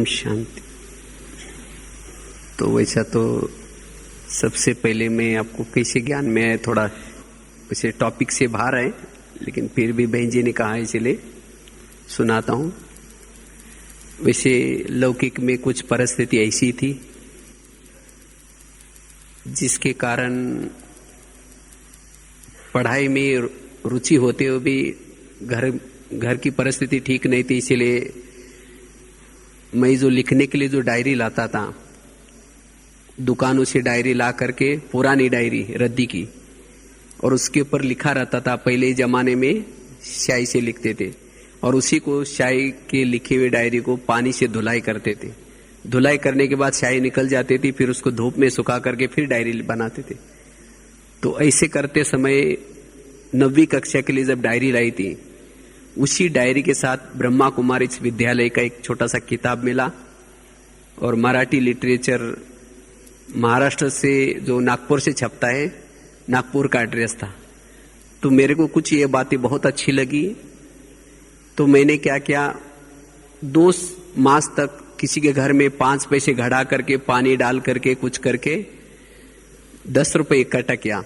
शांति। तो वैसा तो सबसे पहले मैं आपको कैसे ज्ञान में आया, थोड़ा वैसे टॉपिक से बाहर है, लेकिन फिर भी बहन जी ने कहा इसलिए सुनाता हूँ। वैसे लौकिक में कुछ परिस्थिति ऐसी थी जिसके कारण पढ़ाई में रुचि होते हुए भी घर की परिस्थिति ठीक नहीं थी। इसीलिए मैं जो लिखने के लिए जो डायरी लाता था, दुकानों से डायरी ला करके, पुरानी डायरी रद्दी की, और उसके ऊपर लिखा रहता था। पहले जमाने में स्याही से लिखते थे और उसी को स्याही के लिखे हुए डायरी को पानी से धुलाई करते थे। धुलाई करने के बाद स्याही निकल जाती थी, फिर उसको धूप में सुखा करके फिर डायरी बनाते थे। तो ऐसे करते समय 9वीं कक्षा के लिए जब डायरी लाई थी, उसी डायरी के साथ ब्रह्मा कुमारी विद्यालय का एक छोटा सा किताब मिला और मराठी लिटरेचर महाराष्ट्र से जो नागपुर से छपता है, नागपुर का एड्रेस था। तो मेरे को कुछ ये बातें बहुत अच्छी लगी। तो मैंने क्या किया, 2 मास तक किसी के घर में 5 पैसे घड़ा करके, पानी डाल करके, कुछ करके 10 रुपए इकट्ठा किया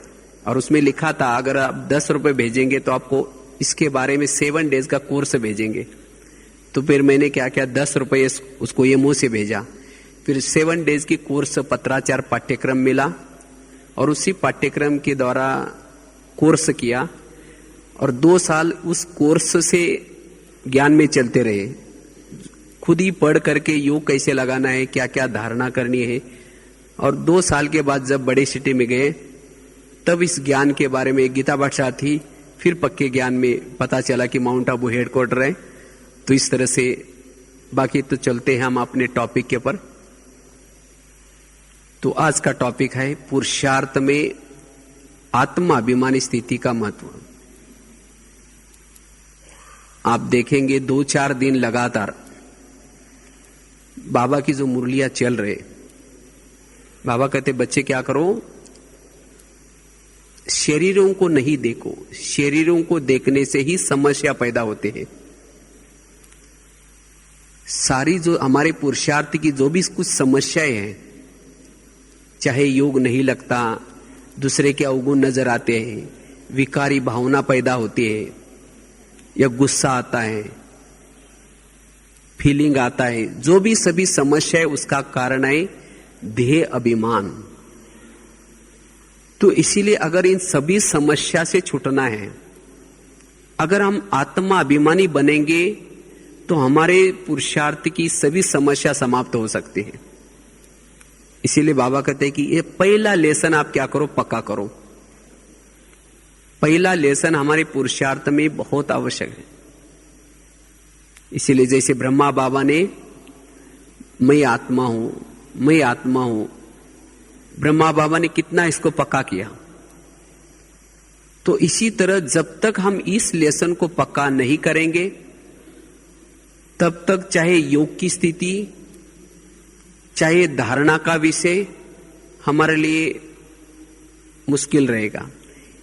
और उसमें लिखा था अगर आप 10 रुपए भेजेंगे तो आपको इसके बारे में 7 डेज का कोर्स भेजेंगे। तो फिर मैंने क्या किया, 10 रुपये उसको ये मुंह से भेजा। फिर 7 डेज की कोर्स पत्राचार पाठ्यक्रम मिला और उसी पाठ्यक्रम के द्वारा कोर्स किया और 2 साल उस कोर्स से ज्ञान में चलते रहे। खुद ही पढ़ करके योग कैसे लगाना है, क्या क्या धारणा करनी है। और 2 साल के बाद जब बड़े सिटी में गए तब इस ज्ञान के बारे में गीता भाषा थी, फिर पक्के ज्ञान में पता चला कि माउंट आबू हेडक्वार्टर है। तो इस तरह से बाकी तो चलते हैं हम अपने टॉपिक के पर। तो आज का टॉपिक है पुरुषार्थ में आत्माभिमानी स्थिति का महत्व। आप देखेंगे 2-4 दिन लगातार बाबा की जो मुरलियां चल रहे, बाबा कहते बच्चे क्या करो, शरीरों को नहीं देखो, शरीरों को देखने से ही समस्या पैदा होते हैं। सारी जो हमारे पुरुषार्थ की जो भी कुछ समस्याएं हैं, चाहे योग नहीं लगता, दूसरे के अवगुण नजर आते हैं, विकारी भावना पैदा होती है, या गुस्सा आता है, फीलिंग आता है, जो भी सभी समस्या है उसका कारण है देह अभिमान। तो इसीलिए अगर इन सभी समस्या से छूटना है, अगर हम आत्मा अभिमानी बनेंगे तो हमारे पुरुषार्थ की सभी समस्या समाप्त हो सकती है। इसीलिए बाबा कहते हैं कि ये पहला लेसन आप क्या करो, पक्का करो। पहला लेसन हमारे पुरुषार्थ में बहुत आवश्यक है। इसीलिए जैसे ब्रह्मा बाबा ने मैं आत्मा हूं, मैं आत्मा हूं, ब्रह्मा बाबा ने कितना इसको पक्का किया। तो इसी तरह जब तक हम इस लेसन को पक्का नहीं करेंगे तब तक चाहे योग की स्थिति, चाहे धारणा का विषय हमारे लिए मुश्किल रहेगा।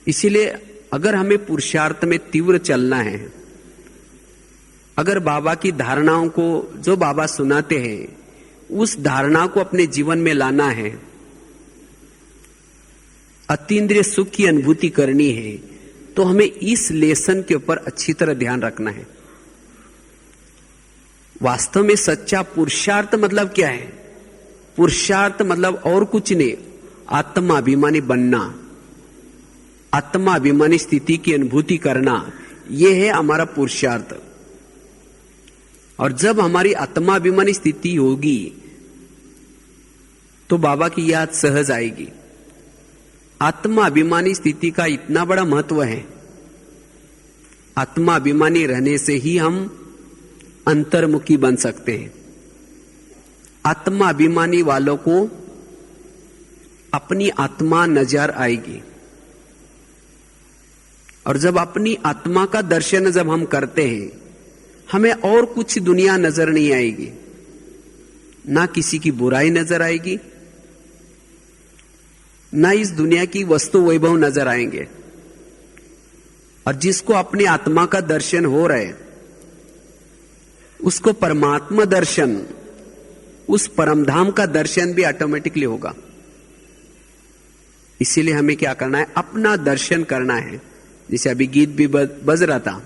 इसीलिए अगर हमें पुरुषार्थ में तीव्र चलना है, अगर बाबा की धारणाओं को जो बाबा सुनाते हैं उस धारणा को अपने जीवन में लाना है, अतीन्द्रिय सुख की अनुभूति करनी है, तो हमें इस लेसन के ऊपर अच्छी तरह ध्यान रखना है। वास्तव में सच्चा पुरुषार्थ मतलब क्या है? पुरुषार्थ मतलब और कुछ नहीं, आत्माभिमानी बनना, आत्माभिमानी स्थिति की अनुभूति करना, यह है हमारा पुरुषार्थ। और जब हमारी आत्माभिमानी स्थिति होगी तो बाबा की याद सहज आएगी। आत्माभिमानी स्थिति का इतना बड़ा महत्व है। आत्माभिमानी रहने से ही हम अंतर्मुखी बन सकते हैं। आत्माभिमानी वालों को अपनी आत्मा नजर आएगी, और जब अपनी आत्मा का दर्शन जब हम करते हैं, हमें और कुछ दुनिया नजर नहीं आएगी, ना किसी की बुराई नजर आएगी, ना इस दुनिया की वस्तु वैभव नजर आएंगे। और जिसको अपनी आत्मा का दर्शन हो रहा है उसको परमात्मा दर्शन उस परमधाम का दर्शन भी ऑटोमेटिकली होगा। इसीलिए हमें क्या करना है, अपना दर्शन करना है। जैसे अभी गीत भी बज रहा था,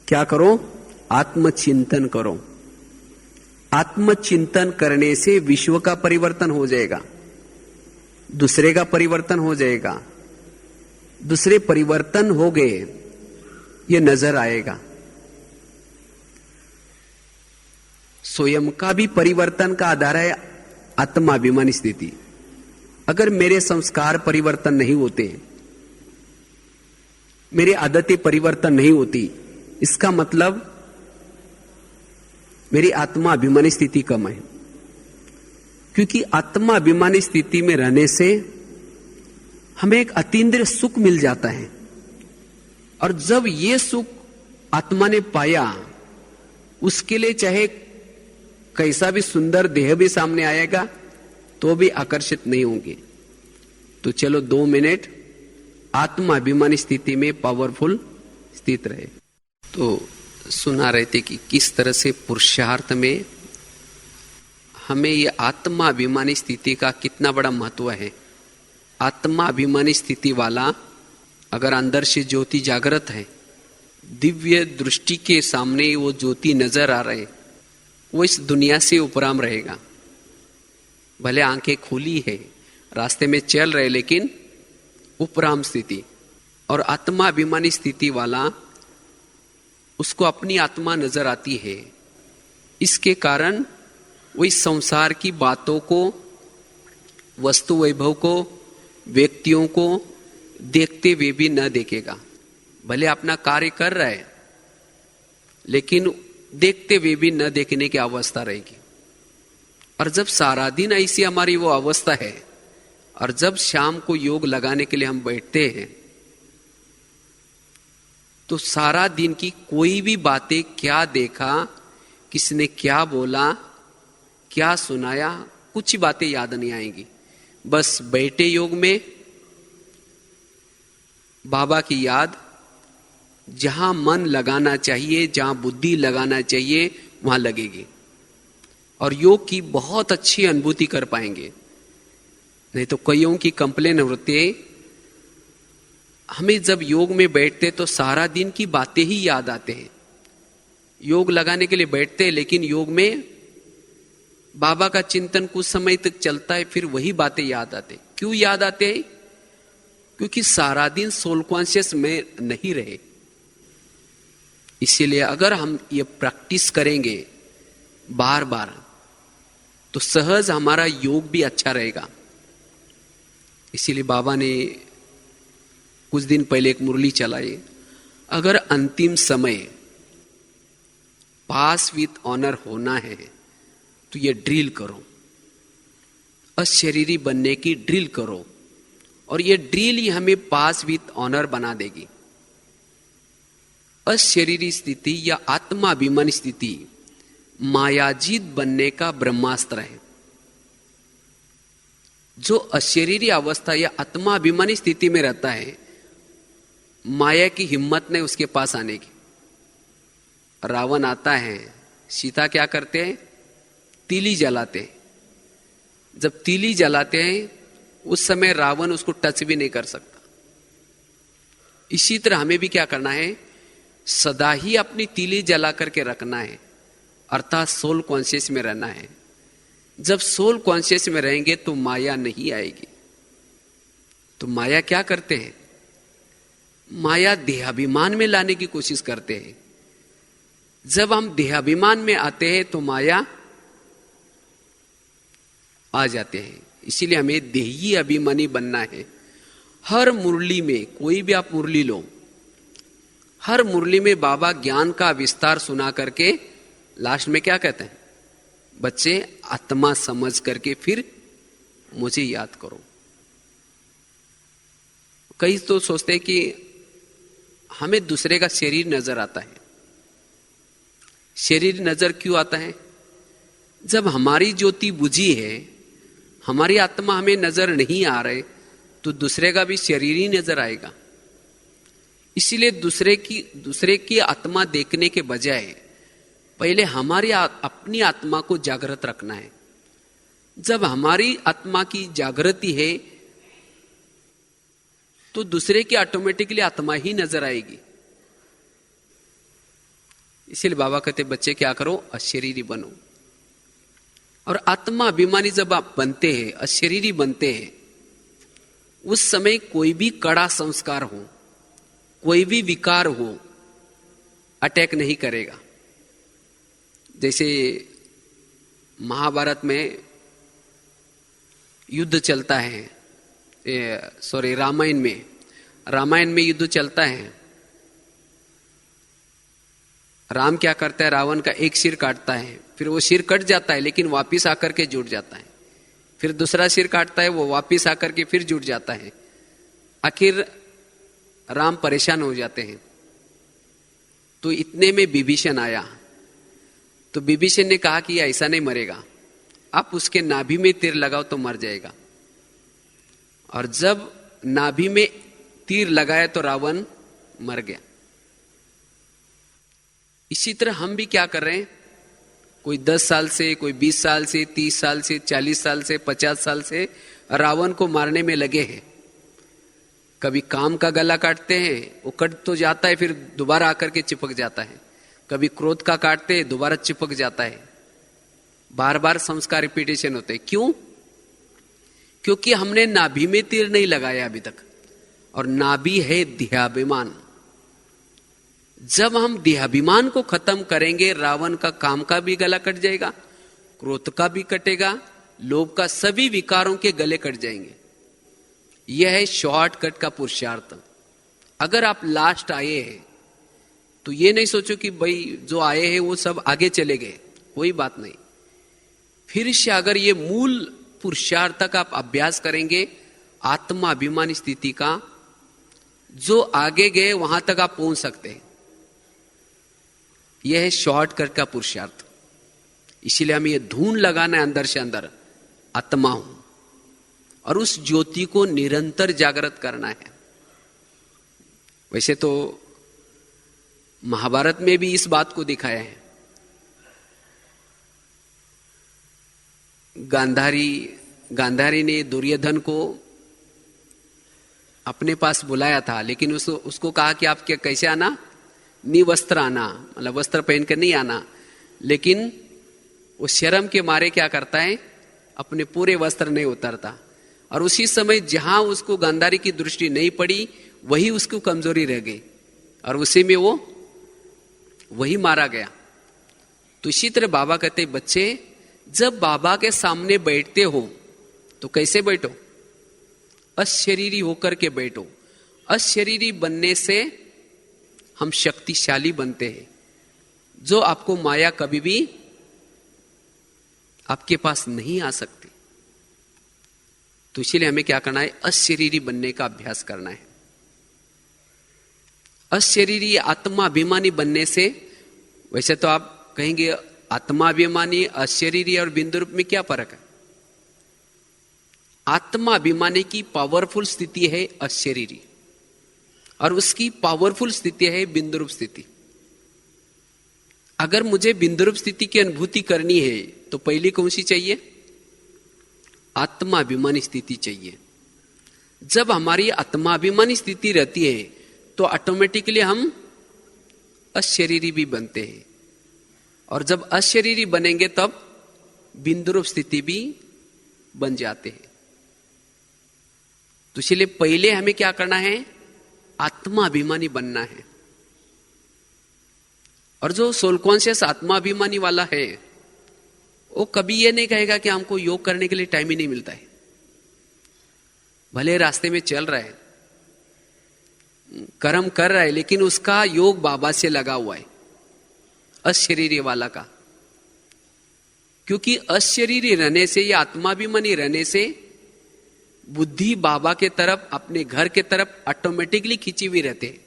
क्या करो, आत्मचिंतन करो। आत्मचिंतन करने से विश्व का परिवर्तन हो जाएगा, दूसरे का परिवर्तन हो जाएगा। दूसरे परिवर्तन हो गए ये नजर आएगा। स्वयं का भी परिवर्तन का आधार है आत्माभिमानी स्थिति। अगर मेरे संस्कार परिवर्तन नहीं होते, मेरी आदतें परिवर्तन नहीं होती, इसका मतलब मेरी आत्माभिमानी स्थिति कम है। क्योंकि आत्माभिमानी स्थिति में रहने से हमें एक अतीन्द्रिय सुख मिल जाता है, और जब ये सुख आत्मा ने पाया, उसके लिए चाहे कैसा भी सुंदर देह भी सामने आएगा तो भी आकर्षित नहीं होंगे। तो चलो 2 मिनट आत्माभिमानी स्थिति में पावरफुल स्थित रहे। तो सुना रहे थे कि किस तरह से पुरुषार्थ में हमें यह आत्माभिमानी स्थिति का कितना बड़ा महत्व है। आत्माभिमानी स्थिति वाला अगर अंदर से ज्योति जागृत है, दिव्य दृष्टि के सामने वो ज्योति नजर आ रहे, वो इस दुनिया से उपराम रहेगा। भले आंखें खुली है, रास्ते में चल रहे, लेकिन उपराम स्थिति। और आत्माभिमानी स्थिति वाला, उसको अपनी आत्मा नजर आती है। इसके कारण वो इस संसार की बातों को, वस्तु वैभव को, व्यक्तियों को देखते हुए भी न देखेगा। भले अपना कार्य कर रहा है, लेकिन देखते हुए भी न देखने की अवस्था रहेगी। और जब सारा दिन ऐसी हमारी वो अवस्था है, और जब शाम को योग लगाने के लिए हम बैठते हैं, तो सारा दिन की कोई भी बातें, क्या देखा, किसने क्या बोला, क्या सुनाया, कुछ बातें याद नहीं आएंगी। बस बैठे योग में बाबा की याद, जहां मन लगाना चाहिए, जहां बुद्धि लगाना चाहिए, वहां लगेगी, और योग की बहुत अच्छी अनुभूति कर पाएंगे। नहीं तो कईयों की कंप्लेन होती है, हमें जब योग में बैठते तो सारा दिन की बातें ही याद आते हैं। योग लगाने के लिए बैठते हैं, लेकिन योग में बाबा का चिंतन कुछ समय तक चलता है, फिर वही बातें याद आते। क्यों याद आते हैं? क्योंकि सारा दिन सोल कॉन्शियस में नहीं रहे। इसीलिए अगर हम ये प्रैक्टिस करेंगे बार बार, तो सहज हमारा योग भी अच्छा रहेगा। इसीलिए बाबा ने कुछ दिन पहले एक मुरली चलाई, अगर अंतिम समय पास विथ ऑनर होना है तो ये ड्रिल करो, अशरीरी बनने की ड्रिल करो, और ये ड्रिल ही हमें पास विथ ऑनर बना देगी। अशरीरी स्थिति या आत्माभिमानी स्थिति मायाजीत बनने का ब्रह्मास्त्र है। जो अशरीरी अवस्था या आत्माभिमानी स्थिति में रहता है, माया की हिम्मत नहीं उसके पास आने की। रावण आता है, सीता क्या करते हैं? तीली जलाते हैं। जब तीली जलाते हैं, उस समय रावण उसको टच भी नहीं कर सकता। इसी तरह हमें भी क्या करना है, सदा ही अपनी तीली जला करके रखना है, अर्थात सोल कॉन्शियस में रहना है। जब सोल कॉन्शियस में रहेंगे तो माया नहीं आएगी। तो माया क्या करते हैं? माया देहाभिमान में लाने की कोशिश करते हैं। जब हम देहाभिमान में आते हैं तो माया आ जाते हैं। इसीलिए हमें देही अभिमानी बनना है। हर मुरली में, कोई भी आप मुरली लो, हर मुरली में बाबा ज्ञान का विस्तार सुना करके लास्ट में क्या कहते हैं? बच्चे आत्मा समझ करके फिर मुझे याद करो। कई तो सोचते हैं कि हमें दूसरे का शरीर नजर आता है। शरीर नजर क्यों आता है? जब हमारी ज्योति बुझी है, हमारी आत्मा हमें नजर नहीं आ रहे, तो दूसरे का भी शरीर ही नजर आएगा। इसीलिए दूसरे की आत्मा देखने के बजाय पहले हमारी अपनी आत्मा को जागृत रखना है। जब हमारी आत्मा की जागृति है तो दूसरे की ऑटोमेटिकली आत्मा ही नजर आएगी। इसीलिए बाबा कहते बच्चे क्या करो, अशरीरी बनो। और आत्मा अभिमानी जब आप बनते हैं, अशरीरी बनते हैं, उस समय कोई भी कड़ा संस्कार हो, कोई भी विकार हो, अटैक नहीं करेगा। जैसे महाभारत में युद्ध चलता है, रामायण में युद्ध चलता है। राम क्या करता है, रावण का एक सिर काटता है, फिर वो सिर कट जाता है लेकिन वापिस आकर के जुड़ जाता है। फिर दूसरा सिर काटता है, वो वापिस आकर के फिर जुड़ जाता है। आखिर राम परेशान हो जाते हैं। तो इतने में विभीषण आया। तो विभीषण ने कहा कि ऐसा नहीं मरेगा, आप उसके नाभि में तीर लगाओ तो मर जाएगा। और जब नाभि में तीर लगाया तो रावण मर गया। इसी तरह हम भी क्या कर रहे हैं, कोई 10 साल से, कोई 20 साल से, 30 साल से, 40 साल से, 50 साल से रावण को मारने में लगे हैं। कभी काम का गला काटते हैं, वो कट तो जाता है, फिर दोबारा आकर के चिपक जाता है। कभी क्रोध का काटते हैं, दोबारा चिपक जाता है। बार बार संस्कार रिपीटेशन होते हैं। क्यों? क्योंकि हमने नाभि में तीर नहीं लगाया अभी तक। और नाभि है देहाभिमान। जब हम देहाभिमान को खत्म करेंगे, रावण का काम का भी गला कट जाएगा, क्रोध का भी कटेगा, लोभ का, सभी विकारों के गले कट जाएंगे। यह है शॉर्टकट का पुरुषार्थ। अगर आप लास्ट आए हैं तो ये नहीं सोचो कि भाई जो आए हैं वो सब आगे चले गए, कोई बात नहीं। फिर से अगर ये मूल पुरुषार्थ का आप अभ्यास करेंगे, आत्मा अभिमानी स्थिति का, जो आगे गए वहां तक आप पहुंच सकते हैं। यह है शॉर्टकट का पुरुषार्थ। इसीलिए हमें यह धून लगाना है अंदर से अंदर, आत्मा हूं, और उस ज्योति को निरंतर जागृत करना है। वैसे तो महाभारत में भी इस बात को दिखाया है। गांधारी ने दुर्योधन को अपने पास बुलाया था, लेकिन उसको कहा कि आप क्या कैसे आना, निवस्त्र आना, मतलब वस्त्र पहन कर नहीं आना। लेकिन वो शर्म के मारे क्या करता है, अपने पूरे वस्त्र नहीं उतारता। और उसी समय जहां उसको गांधारी की दृष्टि नहीं पड़ी, वही उसको कमजोरी रह गई, और उसी में वो वही मारा गया। तो इसी तरह बाबा कहते बच्चे, जब बाबा के सामने बैठते हो तो कैसे बैठो, अशरीरी होकर के बैठो। अशरीरी बनने से हम शक्तिशाली बनते हैं, जो आपको माया कभी भी आपके पास नहीं आ सकती। तो इसीलिए हमें क्या करना है, अशरीरी बनने का अभ्यास करना है। अशरीरी आत्माभिमानी बनने से, वैसे तो आप कहेंगे आत्माभिमानी, अशरीरी और बिंदु रूप में क्या फर्क है? आत्माभिमानी की पावरफुल स्थिति है अशरीरी, और उसकी पावरफुल स्थिति है बिंदु रूप स्थिति। अगर मुझे बिंदु रूप स्थिति की अनुभूति करनी है तो पहली कौन सी चाहिए? आत्माभिमानी स्थिति चाहिए। जब हमारी आत्माभिमानी स्थिति रहती है तो ऑटोमेटिकली हम अशरीरी भी बनते हैं, और जब अशरीरी बनेंगे तब बिंदु रूप स्थिति भी बन जाते हैं। तो इसलिए पहले हमें क्या करना है, आत्माभिमानी बनना है। और जो सोल कॉन्शियस आत्माभिमानी वाला है, वो कभी ये नहीं कहेगा कि हमको योग करने के लिए टाइम ही नहीं मिलता है। भले रास्ते में चल रहा है, कर्म कर रहा है, लेकिन उसका योग बाबा से लगा हुआ है, अशरीरी वाला का। क्योंकि अशरीरी रहने से या आत्माभिमानी रहने से बुद्धि बाबा के तरफ, अपने घर के तरफ ऑटोमेटिकली खींची हुई रहते हैं।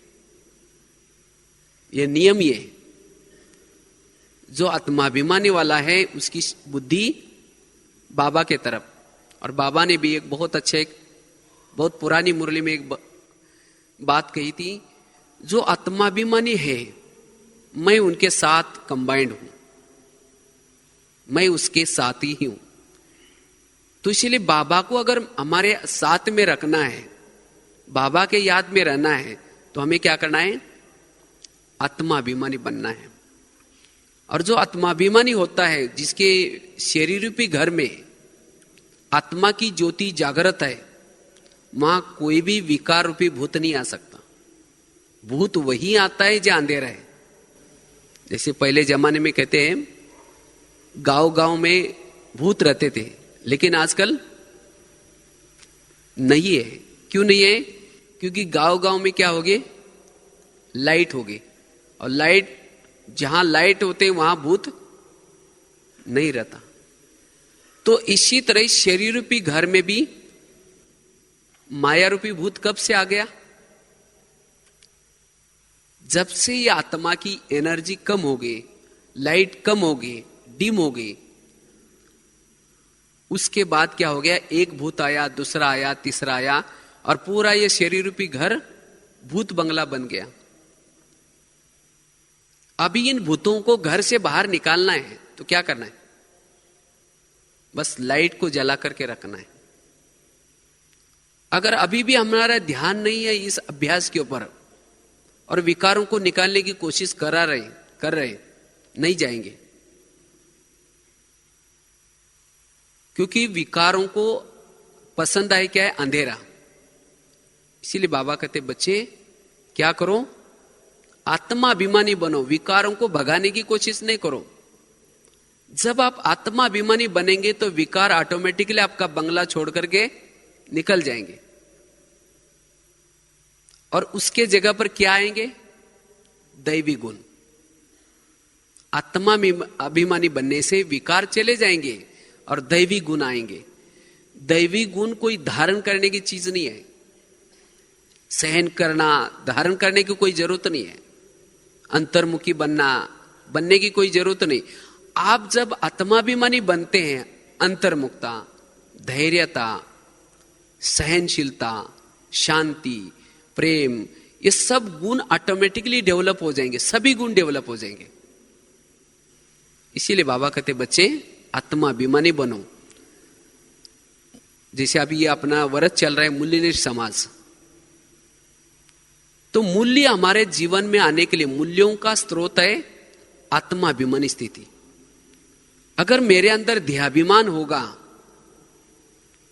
यह नियम ये, जो आत्माभिमानी वाला है उसकी बुद्धि बाबा के तरफ। और बाबा ने भी एक बहुत पुरानी मुरली में एक बात कही थी, जो आत्माभिमानी है मैं उनके साथ कंबाइंड हूं, मैं उसके साथ ही हूं। तो इसलिए बाबा को अगर हमारे साथ में रखना है, बाबा के याद में रहना है, तो हमें क्या करना है? आत्माभिमानी बनना है। और जो आत्माभिमानी होता है, जिसके शरीर रूपी घर में आत्मा की ज्योति जागृत है, वहां कोई भी विकार रूपी भूत नहीं आ सकता। भूत वही आता है जो अंधेरा है। जैसे पहले जमाने में कहते हैं गांव गांव में भूत रहते थे, लेकिन आजकल नहीं है। क्यों नहीं है? क्योंकि गांव गांव में क्या हो गए? लाइट हो गई, और लाइट, जहां लाइट होते हैं वहां भूत नहीं रहता। तो इसी तरह शरीर रूपी घर में भी माया रूपी भूत कब से आ गया? जब से ये आत्मा की एनर्जी कम हो गई, लाइट कम हो गई, डिम हो गई, उसके बाद क्या हो गया? एक भूत आया, दूसरा आया, तीसरा आया, और पूरा ये शरीर रूपी घर भूत बंगला बन गया। अभी इन भूतों को घर से बाहर निकालना है, तो क्या करना है? बस लाइट को जला करके रखना है। अगर अभी भी हमारा ध्यान नहीं है इस अभ्यास के ऊपर, और विकारों को निकालने की कोशिश कर रहे, नहीं जाएंगे। क्योंकि विकारों को पसंद आए क्या है? अंधेरा। इसीलिए बाबा कहते बच्चे क्या करो? आत्माभिमानी बनो, विकारों को भगाने की कोशिश नहीं करो। जब आप आत्माभिमानी बनेंगे तो विकार ऑटोमेटिकली आपका बंगला छोड़ करके निकल जाएंगे, और उसके जगह पर क्या आएंगे? दैवी गुण। आत्मा अभिमानी बनने से विकार चले जाएंगे और दैवी गुण आएंगे। दैवी गुण कोई धारण करने की चीज नहीं है, सहन करना, धारण करने की कोई जरूरत नहीं है, अंतर्मुखी बनने की कोई जरूरत नहीं। आप जब आत्माभिमानी बनते हैं, अंतर्मुखता, धैर्यता, सहनशीलता, शांति, प्रेम, ये सब गुण ऑटोमेटिकली डेवलप हो जाएंगे, सभी गुण डेवलप हो जाएंगे। इसीलिए बाबा कहते बच्चे आत्माभिमानी बनो। जैसे अभी ये अपना व्रत चल रहा है मूल्यनिष्ठ समाज, तो मूल्य हमारे जीवन में आने के लिए मूल्यों का स्रोत है आत्माभिमानी स्थिति। अगर मेरे अंदर ध्यभिमान होगा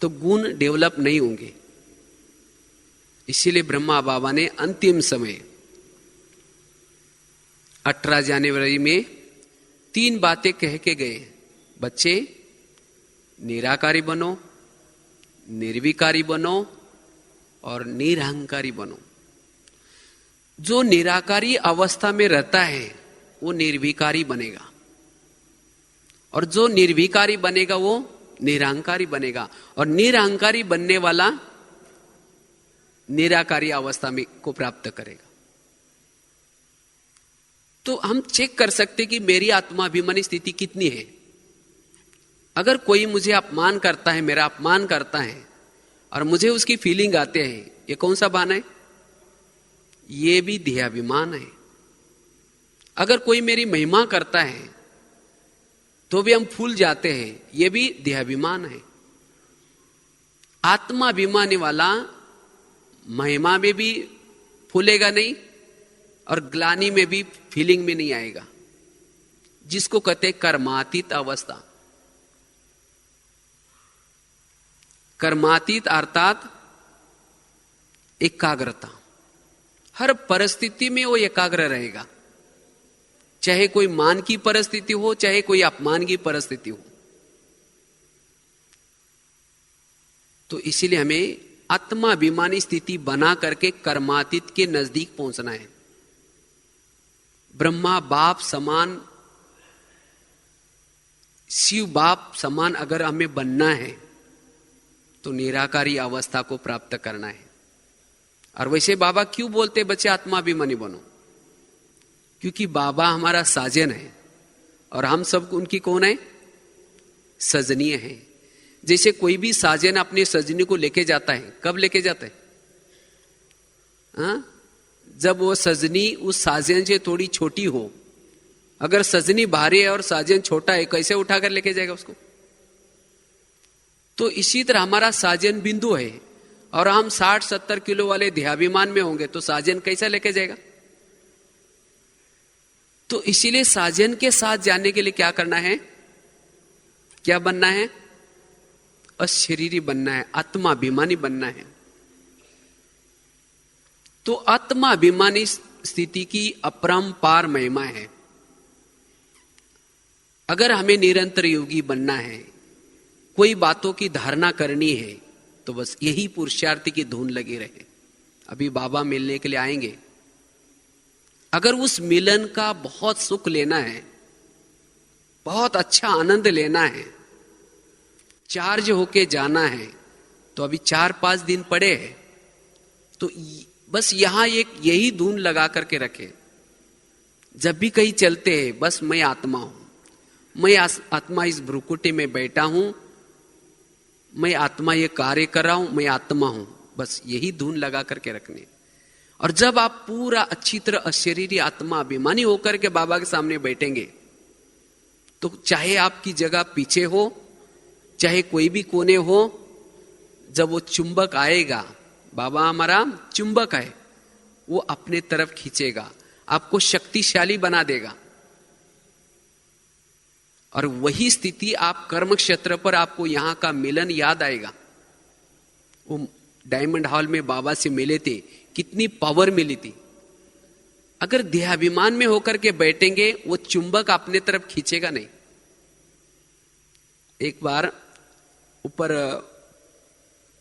तो गुण डेवलप नहीं होंगे। इसीलिए ब्रह्मा बाबा ने अंतिम समय 18 जनवरी में 3 बातें कह के गए, बच्चे निराकारी बनो, निर्विकारी बनो और निरहंकारी बनो। जो निराकारी अवस्था में रहता है वो निर्विकारी बनेगा, और जो निर्विकारी बनेगा वो निरहंकारी बनेगा, और निरहंकारी बनने वाला निराकारी अवस्था में को प्राप्त करेगा। तो हम चेक कर सकते कि मेरी आत्माभिमानी स्थिति कितनी है। अगर कोई मुझे अपमान करता है, मेरा अपमान करता है, और मुझे उसकी फीलिंग आते हैं, ये कौन सा बहाना है? ये भी ध्यभिमान है। अगर कोई मेरी महिमा करता है तो भी हम फूल जाते हैं, ये भी ध्यभिमान है। आत्माभिमानी वाला महिमा में भी फूलेगा नहीं, और ग्लानि में भी फीलिंग में नहीं आएगा, जिसको कहते हैं कर्मातीत अवस्था। कर्मातीत अर्थात एकाग्रता। हर परिस्थिति में वो एकाग्र रहेगा, चाहे कोई मान की परिस्थिति हो, चाहे कोई अपमान की परिस्थिति हो। तो इसीलिए हमें आत्माभिमानी स्थिति बना करके कर्मातीत के नजदीक पहुंचना है। ब्रह्मा बाप समान, शिव बाप समान अगर हमें बनना है तो निराकारी अवस्था को प्राप्त करना है। और वैसे बाबा क्यों बोलते बच्चे आत्माभिमानी बनो? क्योंकि बाबा हमारा साजन है, और हम सब उनकी कौन है? सजनीय है। जैसे कोई भी साजन अपने सजनी को लेके जाता है, कब लेके जाता है? जब वो सजनी उस साजन से थोड़ी छोटी हो अगर सजनी भारी है और साजन छोटा है, कैसे उठाकर लेके जाएगा उसको? तो इसी तरह हमारा साजन बिंदु है और हम 60-70 किलो वाले देहाभिमान में होंगे तो साजन कैसा लेके जाएगा? तो इसीलिए साजन के साथ जाने के लिए क्या करना है? क्या बनना है? अशरीरी बनना है, आत्माभिमानी बनना है। तो आत्माभिमानी स्थिति की अपरंपार महिमा है। अगर हमें निरंतर योगी बनना है, कोई बातों की धारणा करनी है, तो बस यही पुरुषार्थ की धुन लगी रहे। अभी बाबा मिलने के लिए आएंगे, अगर उस मिलन का बहुत सुख लेना है, बहुत अच्छा आनंद लेना है, चार्ज होके जाना है, तो अभी 4-5 दिन पड़े हैं, तो बस यहां एक यही धुन लगा करके रखे। जब भी कहीं चलते हैं, बस मैं आत्मा हूं, मैं आत्मा इस भ्रुकुटी में बैठा हूं, मैं आत्मा ये कार्य कर रहा हूं, मैं आत्मा हूं, बस यही धुन लगा करके रखने। और जब आप पूरा अच्छी तरह अशरीरी आत्मा अभिमानी होकर के बाबा के सामने बैठेंगे, तो चाहे आपकी जगह पीछे हो, चाहे कोई भी कोने हो, जब वो चुंबक आएगा, बाबा हमारा चुंबक है, वो अपने तरफ खींचेगा, आपको शक्तिशाली बना देगा। और वही स्थिति आप कर्म क्षेत्र पर, आपको यहां का मिलन याद आएगा। वो डायमंड हॉल में बाबा से मिले थे, कितनी पावर मिली थी। अगर देहाभिमान में होकर के बैठेंगे, वो चुंबक अपने तरफ खींचेगा नहीं। एक बार ऊपर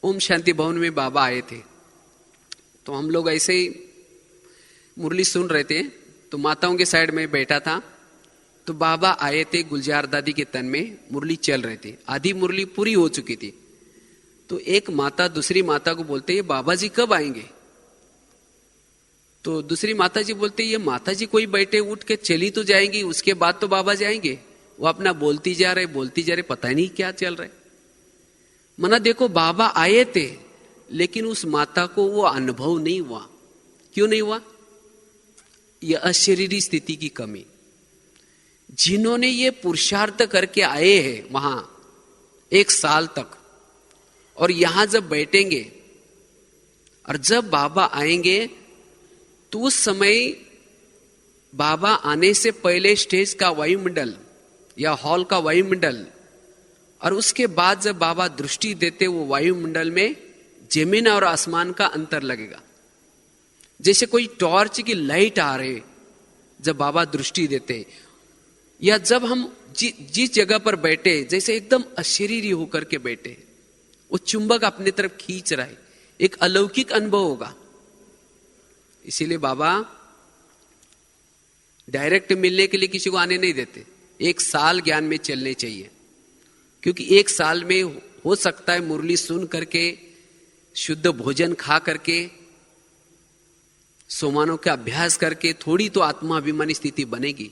ओम शांति भवन में बाबा आए थे, तो हम लोग ऐसे ही मुरली सुन रहे थे, तो माताओं के साइड में बैठा था, तो बाबा आए थे गुलजार दादी के तन में, मुरली चल रहे थे, आधी मुरली पूरी हो चुकी थी। तो एक माता दूसरी माता को बोलते, ये बाबा जी कब आएंगे? तो दूसरी माता जी बोलते, ये माता जी कोई बैठे उठ के चली तो जाएंगी, उसके बाद तो बाबा जाएंगे। वो अपना बोलती जा रहे, पता नहीं क्या चल रहा है। मना देखो, बाबा आए थे, लेकिन उस माता को वो अनुभव नहीं हुआ। क्यों नहीं हुआ? यह अशरीरी स्थिति की कमी। जिन्होंने ये पुरुषार्थ करके आए हैं वहां 1 साल तक, और यहां जब बैठेंगे और जब बाबा आएंगे, तो उस समय बाबा आने से पहले स्टेज का वायुमंडल या हॉल का वायुमंडल, और उसके बाद जब बाबा दृष्टि देते, वो वायुमंडल में जमीन और आसमान का अंतर लगेगा। जैसे कोई टॉर्च की लाइट आ रहे जब बाबा दृष्टि देते, या जब हम जिस जगह पर बैठे, जैसे एकदम अशरीरी होकर के बैठे, वो चुंबक अपने तरफ खींच रहा है, एक अलौकिक अनुभव होगा। इसीलिए बाबा डायरेक्ट मिलने के लिए किसी को आने नहीं देते। 1 साल ज्ञान में चलने चाहिए, क्योंकि 1 साल में हो सकता है मुरली सुन करके, शुद्ध भोजन खा करके, सोमानों का अभ्यास करके थोड़ी तो आत्माभिमानी स्थिति बनेगी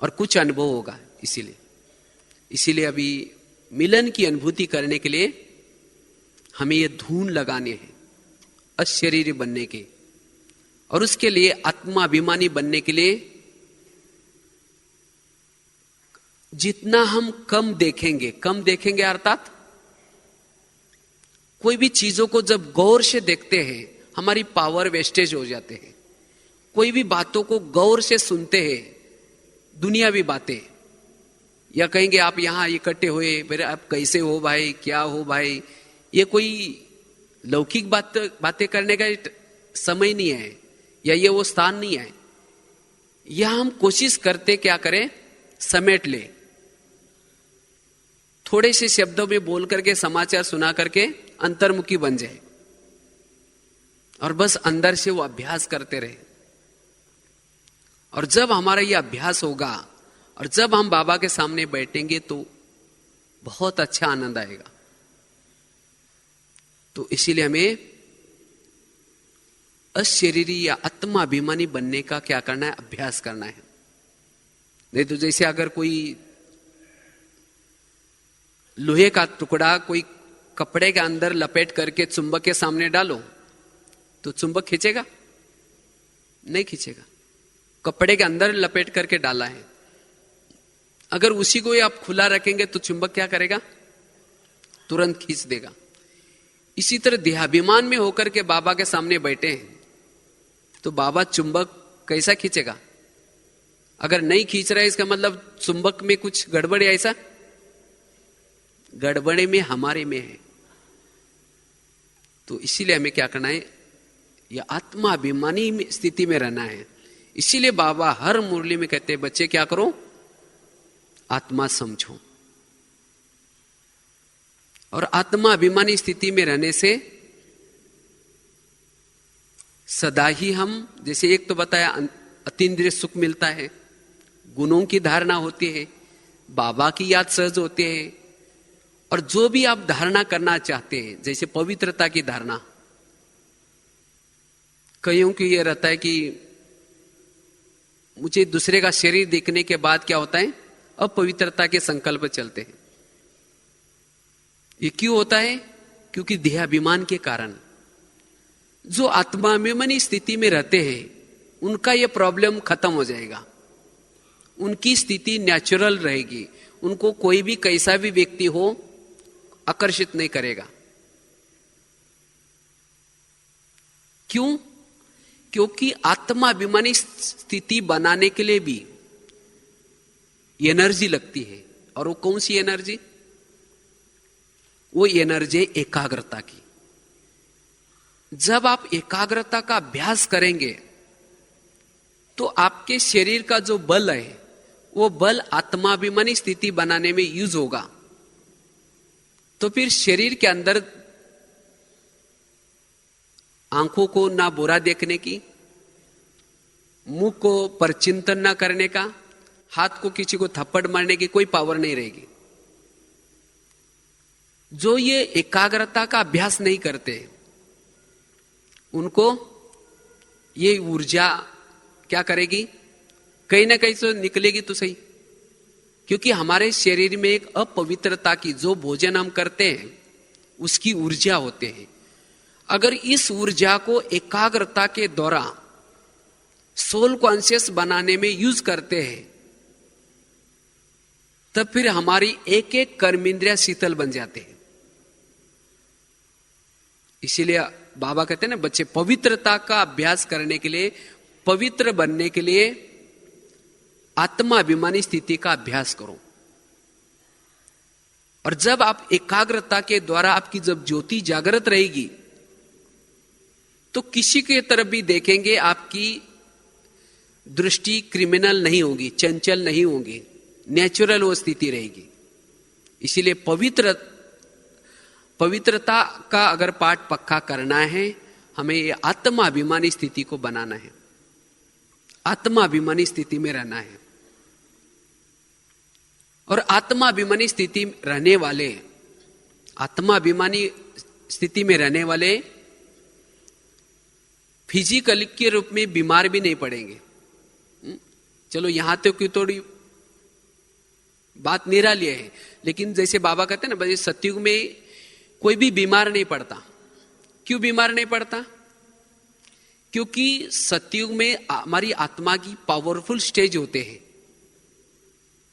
और कुछ अनुभव होगा। इसीलिए अभी मिलन की अनुभूति करने के लिए हमें ये धून लगाने हैं अशरीरी बनने के, और उसके लिए आत्माभिमानी बनने के लिए जितना हम कम देखेंगे अर्थात कोई भी चीजों को जब गौर से देखते हैं, हमारी पावर वेस्टेज हो जाते हैं। कोई भी बातों को गौर से सुनते हैं, दुनियावी बातें, या कहेंगे आप यहां इकट्ठे हुए, मेरे आप कैसे हो भाई, क्या हो भाई, ये कोई लौकिक बातें करने का समय नहीं है, या ये वो स्थान नहीं है। यह हम कोशिश करते क्या करें, समेट ले, थोड़े से शब्दों में बोल करके, समाचार सुना करके अंतर्मुखी बन जाए, और बस अंदर से वो अभ्यास करते रहे। और जब हमारा ये अभ्यास होगा और जब हम बाबा के सामने बैठेंगे, तो बहुत अच्छा आनंद आएगा। तो इसीलिए हमें अशरीरी या आत्माभिमानी बनने का क्या करना है, अभ्यास करना है। नहीं तो जैसे अगर कोई लोहे का टुकड़ा कोई कपड़े के अंदर लपेट करके चुंबक के सामने डालो, तो चुंबक खींचेगा? नहीं खींचेगा। कपड़े के अंदर लपेट करके डाला है, अगर उसी को ही आप खुला रखेंगे तो चुंबक क्या करेगा? तुरंत खींच देगा। इसी तरह देहाभिमान में होकर के बाबा के सामने बैठे हैं तो बाबा चुंबक कैसा खींचेगा? अगर नहीं खींच रहा है इसका मतलब चुंबक में कुछ गड़बड़ है। ऐसा गड़बड़े में हमारे में है। तो इसीलिए हमें क्या करना है? यह आत्माभिमानी स्थिति में रहना है। इसीलिए बाबा हर मुरली में कहते हैं बच्चे क्या करो? आत्मा समझो। और आत्मा अभिमानी स्थिति में रहने से सदा ही हम, जैसे एक तो बताया अतीन्द्रिय सुख मिलता है, गुणों की धारणा होती है, बाबा की याद सहज होती है, और जो भी आप धारणा करना चाहते हैं, जैसे पवित्रता की धारणा, कईयों को यह रहता है कि मुझे दूसरे का शरीर देखने के बाद क्या होता है? अपवित्रता के संकल्प चलते हैं। ये क्यों होता है? क्योंकि देहाभिमान के कारण। जो आत्माभिमानी स्थिति में रहते हैं उनका यह प्रॉब्लम खत्म हो जाएगा। उनकी स्थिति नेचुरल रहेगी। उनको कोई भी कैसा भी व्यक्ति हो आकर्षित नहीं करेगा। क्यों? क्योंकि आत्माभिमानी स्थिति बनाने के लिए भी एनर्जी लगती है। और वो कौन सी एनर्जी? वो एनर्जी एकाग्रता की। जब आप एकाग्रता का अभ्यास करेंगे तो आपके शरीर का जो बल है वो बल आत्माभिमानी स्थिति बनाने में यूज होगा। तो फिर शरीर के अंदर आंखों को ना बुरा देखने की, मुंह को परचिंतन ना करने का, हाथ को किसी को थप्पड़ मारने की कोई पावर नहीं रहेगी। जो ये एकाग्रता का अभ्यास नहीं करते उनको ये ऊर्जा क्या करेगी? कहीं ना कहीं से निकलेगी तो सही। क्योंकि हमारे शरीर में एक अपवित्रता की, जो भोजन हम करते हैं उसकी ऊर्जा होते हैं। अगर इस ऊर्जा को एकाग्रता के द्वारा सोल कॉन्शियस बनाने में यूज करते हैं तब फिर हमारी एक एक कर्मेंद्रिया शीतल बन जाते हैं। इसीलिए बाबा कहते हैं ना बच्चे, पवित्रता का अभ्यास करने के लिए, पवित्र बनने के लिए आत्माभिमानी स्थिति का अभ्यास करो। और जब आप एकाग्रता के द्वारा आपकी जब ज्योति जागृत रहेगी तो किसी के तरफ भी देखेंगे आपकी दृष्टि क्रिमिनल नहीं होगी, चंचल नहीं होगी, नेचुरल वो स्थिति रहेगी। इसीलिए पवित्रता का अगर पाठ पक्का करना है, हमें ये आत्माभिमानी स्थिति को बनाना है, आत्माभिमानी स्थिति में रहना है। और आत्माभिमानी स्थिति रहने वाले, आत्माभिमानी स्थिति में रहने वाले फिजिकल के रूप में बीमार भी नहीं पड़ेंगे। चलो यहां तक की थोड़ी बात निराली है, लेकिन जैसे बाबा कहते हैं ना, सतयुग में कोई भी बीमार नहीं पड़ता। क्यों बीमार नहीं पड़ता? क्योंकि सतयुग में हमारी आत्मा की पावरफुल स्टेज होते हैं।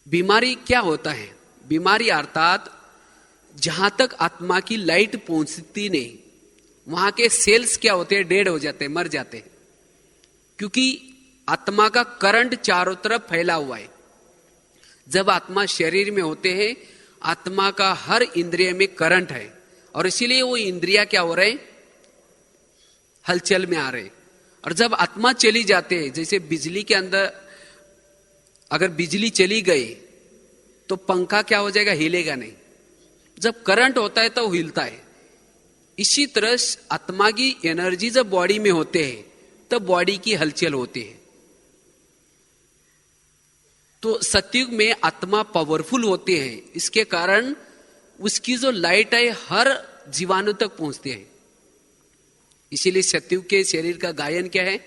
बीमारी क्या होता है? बीमारी अर्थात जहां तक आत्मा की लाइट पहुंचती नहीं, वहां के सेल्स क्या होते हैं? डेड हो जाते हैं, मर जाते हैं। क्योंकि आत्मा का करंट चारों तरफ फैला हुआ है। जब आत्मा शरीर में होते हैं, आत्मा का हर इंद्रिय में करंट है, और इसीलिए वो इंद्रिया क्या हो रहे? हलचल में आ रहे। और जब आत्मा चली जाते हैं, जैसे बिजली के अंदर अगर बिजली चली गई तो पंखा क्या हो जाएगा? हिलेगा नहीं। जब करंट होता है तो हिलता है। इसी तरह आत्मा की एनर्जी जब बॉडी में होते हैं तब बॉडी की हलचल होती है। तो सतयुग में आत्मा पावरफुल होती है, इसके कारण उसकी जो लाइट है हर जीवाणु तक पहुंचती है। इसीलिए सतयुग के शरीर का गायन क्या है?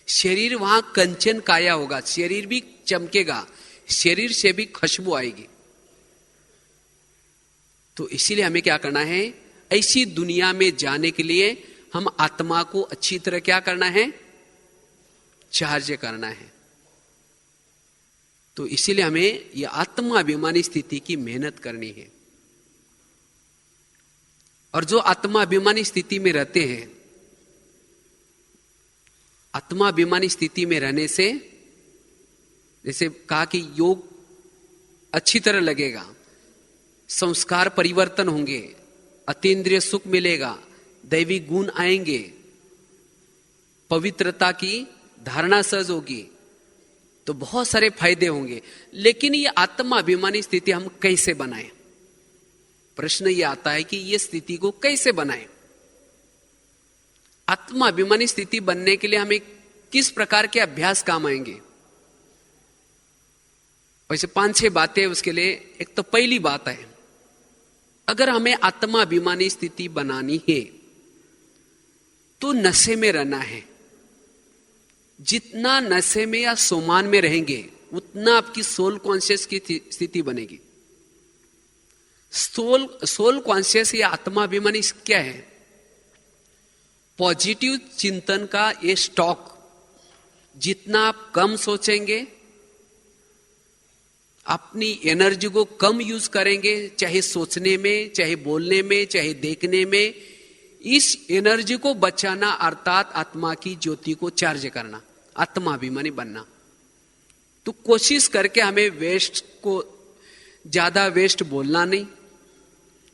शरीर वहां कंचन काया होगा, शरीर भी चमकेगा, शरीर से भी खुशबू आएगी। तो इसीलिए हमें क्या करना है? ऐसी दुनिया में जाने के लिए हम आत्मा को अच्छी तरह क्या करना है? चार्ज करना है। तो इसीलिए हमें यह आत्माभिमानी स्थिति की मेहनत करनी है। और जो आत्माभिमानी स्थिति में रहते हैं, आत्माभिमानी स्थिति में रहने से, जैसे कहा कि योग अच्छी तरह लगेगा, संस्कार परिवर्तन होंगे, अतीन्द्रिय सुख मिलेगा, दैवी गुण आएंगे, पवित्रता की धारणा सहज होगी, तो बहुत सारे फायदे होंगे। लेकिन ये आत्माभिमानी स्थिति हम कैसे बनाएं? प्रश्न ये आता है कि ये स्थिति को कैसे बनाएं? आत्माभिमानी स्थिति बनने के लिए हमें किस प्रकार के अभ्यास काम आएंगे? वैसे 5-6 बातें उसके लिए। एक तो पहली बात है, अगर हमें आत्माभिमानी स्थिति बनानी है तो नशे में रहना है। जितना नशे में या सोमान में रहेंगे उतना आपकी सोल कॉन्शियस की स्थिति बनेगी। सोल कॉन्शियस या आत्माभिमानी क्या है? पॉजिटिव चिंतन का ये स्टॉक। जितना आप कम सोचेंगे, अपनी एनर्जी को कम यूज करेंगे, चाहे सोचने में, चाहे बोलने में, चाहे देखने में, इस एनर्जी को बचाना अर्थात आत्मा की ज्योति को चार्ज करना, आत्माभिमानी बनना। तो कोशिश करके हमें वेस्ट को, ज्यादा वेस्ट बोलना नहीं,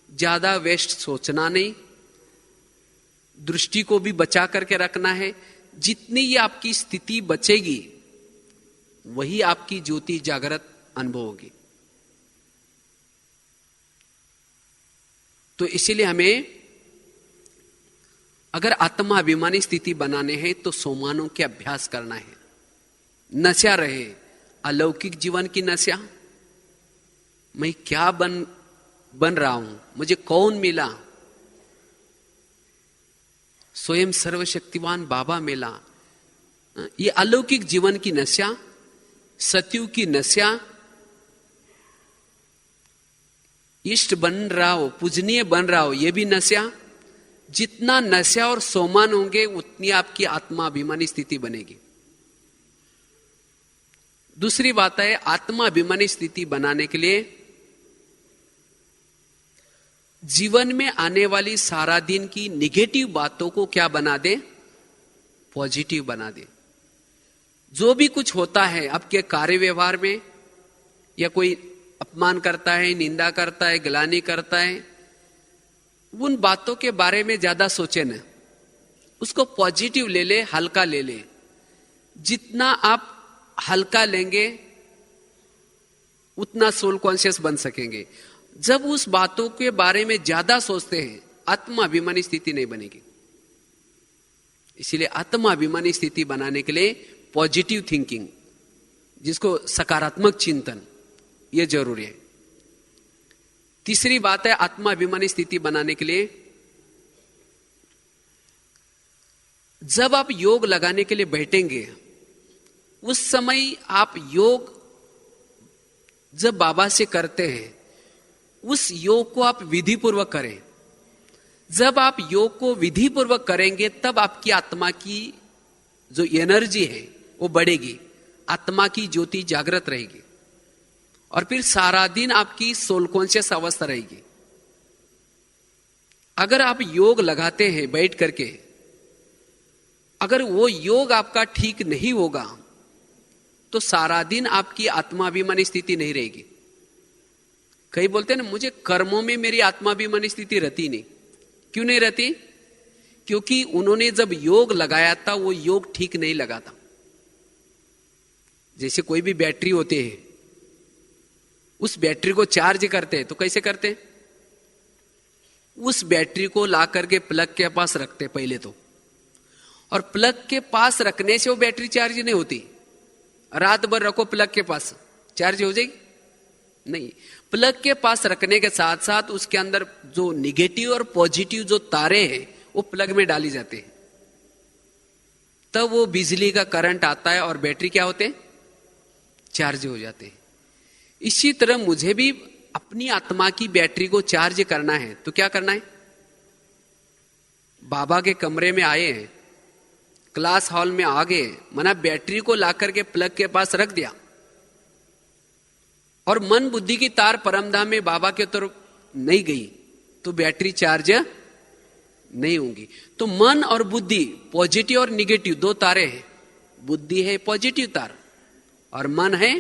ज्यादा वेस्ट सोचना नहीं, दृष्टि को भी बचा करके रखना है। जितनी ये आपकी स्थिति बचेगी वही आपकी ज्योति जागृत अनुभव होगी। तो इसीलिए हमें अगर आत्माभिमानी स्थिति बनाने हैं तो सोमानों के अभ्यास करना है। नशा रहे, अलौकिक जीवन की नशा। मैं क्या बन रहा हूं, मुझे कौन मिला, स्वयं सर्वशक्तिवान बाबा मिला, ये अलौकिक जीवन की नशा, सत्युग की नशा, इष्ट बन रहा हो, पूजनीय बन रहा हो, यह भी नशा। जितना नशा और सोमान होंगे उतनी आपकी आत्माभिमानी स्थिति बनेगी। दूसरी बात है, आत्माभिमानी स्थिति बनाने के लिए जीवन में आने वाली सारा दिन की निगेटिव बातों को क्या बना दे? पॉजिटिव बना दे। जो भी कुछ होता है आपके कार्य व्यवहार में, या कोई अपमान करता है, निंदा करता है, गिलानी करता है, उन बातों के बारे में ज्यादा सोचे न, उसको पॉजिटिव ले ले, हल्का ले ले। जितना आप हल्का लेंगे उतना सोल कॉन्शियस बन सकेंगे। जब उस बातों के बारे में ज्यादा सोचते हैं, आत्माभिमानी स्थिति नहीं बनेगी। इसीलिए आत्माभिमानी स्थिति बनाने के लिए पॉजिटिव थिंकिंग, जिसको सकारात्मक चिंतन, यह जरूरी है। तीसरी बात है, आत्माभिमानी स्थिति बनाने के लिए जब आप योग लगाने के लिए बैठेंगे, उस समय आप योग जब बाबा से करते हैं, उस योग को आप विधि पूर्वक करें। जब आप योग को विधि पूर्वक करेंगे तब आपकी आत्मा की जो एनर्जी है वो बढ़ेगी, आत्मा की ज्योति जागृत रहेगी, और फिर सारा दिन आपकी सोल कॉन्शियस अवस्था रहेगी। अगर आप योग लगाते हैं बैठ करके, अगर वो योग आपका ठीक नहीं होगा तो सारा दिन आपकी आत्माभिमानी स्थिति नहीं रहेगी। कई बोलते हैं ना, मुझे कर्मों में मेरी आत्माभिमानी स्थिति रहती नहीं। क्यों नहीं रहती? क्योंकि उन्होंने जब योग लगाया था वो योग ठीक नहीं लगा था। जैसे कोई भी बैटरी होती है, उस बैटरी को चार्ज करते हैं तो कैसे करते हैं? उस बैटरी को ला करके प्लग के पास रखते पहले तो, और प्लग के पास रखने से वो बैटरी चार्ज नहीं होती। रात भर रखो प्लग के पास, चार्ज हो जाएगी? नहीं। प्लग के पास रखने के साथ साथ उसके अंदर जो निगेटिव और पॉजिटिव जो तारे हैं वो प्लग में डाली जाते हैं, तब वो बिजली का करंट आता है और बैटरी क्या होते हैं? चार्ज हो जाते हैं। इसी तरह मुझे भी अपनी आत्मा की बैटरी को चार्ज करना है तो क्या करना है? बाबा के कमरे में आए हैं, क्लास हॉल में आ गए, मना बैटरी को ला करके प्लग के पास रख दिया, और मन बुद्धि की तार परमधाम में बाबा के तरफ नहीं गई तो बैटरी चार्ज नहीं होंगी। तो मन और बुद्धि, पॉजिटिव और निगेटिव दो तारे हैं। बुद्धि है पॉजिटिव तार और मन है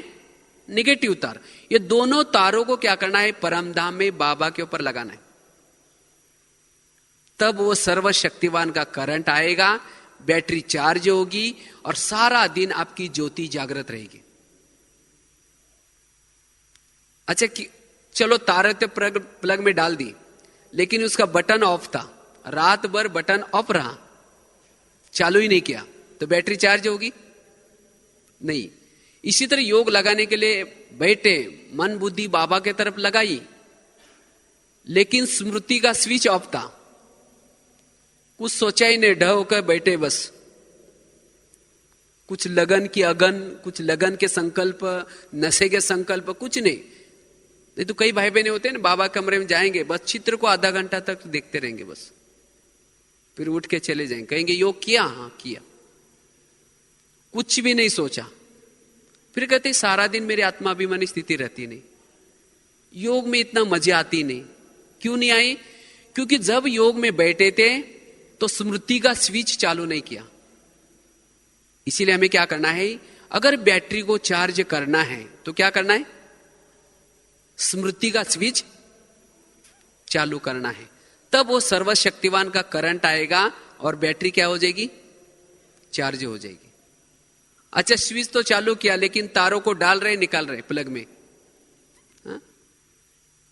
निगेटिव तार। ये दोनों तारों को क्या करना है? परमधाम में बाबा के ऊपर लगाना है। तब वो सर्वशक्तिवान का करंट आएगा, बैटरी चार्ज होगी और सारा दिन आपकी ज्योति जागृत रहेगी। अच्छा, चलो तारे तो प्लग में डाल दी, लेकिन उसका बटन ऑफ था, रात भर बटन ऑफ रहा, चालू ही नहीं किया, तो बैटरी चार्ज होगी नहीं। इसी तरह योग लगाने के लिए बैठे, मन बुद्धि बाबा के तरफ लगाई, लेकिन स्मृति का स्विच ऑफ था, कुछ सोचा ही नहीं, ढ होकर बैठे बस। कुछ लगन की अगन, कुछ लगन के संकल्प, नशे के संकल्प, कुछ नहीं तो कई भाई बहने होते हैं ना, बाबा कमरे में जाएंगे, बस चित्र को आधा घंटा तक देखते रहेंगे बस, फिर उठ के चले जाएंगे, कहेंगे योग किया? हाँ किया, कुछ भी नहीं सोचा। फिर कहते सारा दिन मेरी आत्माभिमानी स्थिति रहती नहीं, योग में इतना मजा आती नहीं। क्यों नहीं आई? क्योंकि जब योग में बैठे थे तो स्मृति का स्विच चालू नहीं किया। इसीलिए हमें क्या करना है? अगर बैटरी को चार्ज करना है तो क्या करना है? स्मृति का स्विच चालू करना है, तब वो सर्वशक्तिवान का करंट आएगा और बैटरी क्या हो जाएगी? चार्ज हो जाएगी। अच्छा, स्विच तो चालू किया, लेकिन तारों को डाल रहे निकाल रहे प्लग में, हा?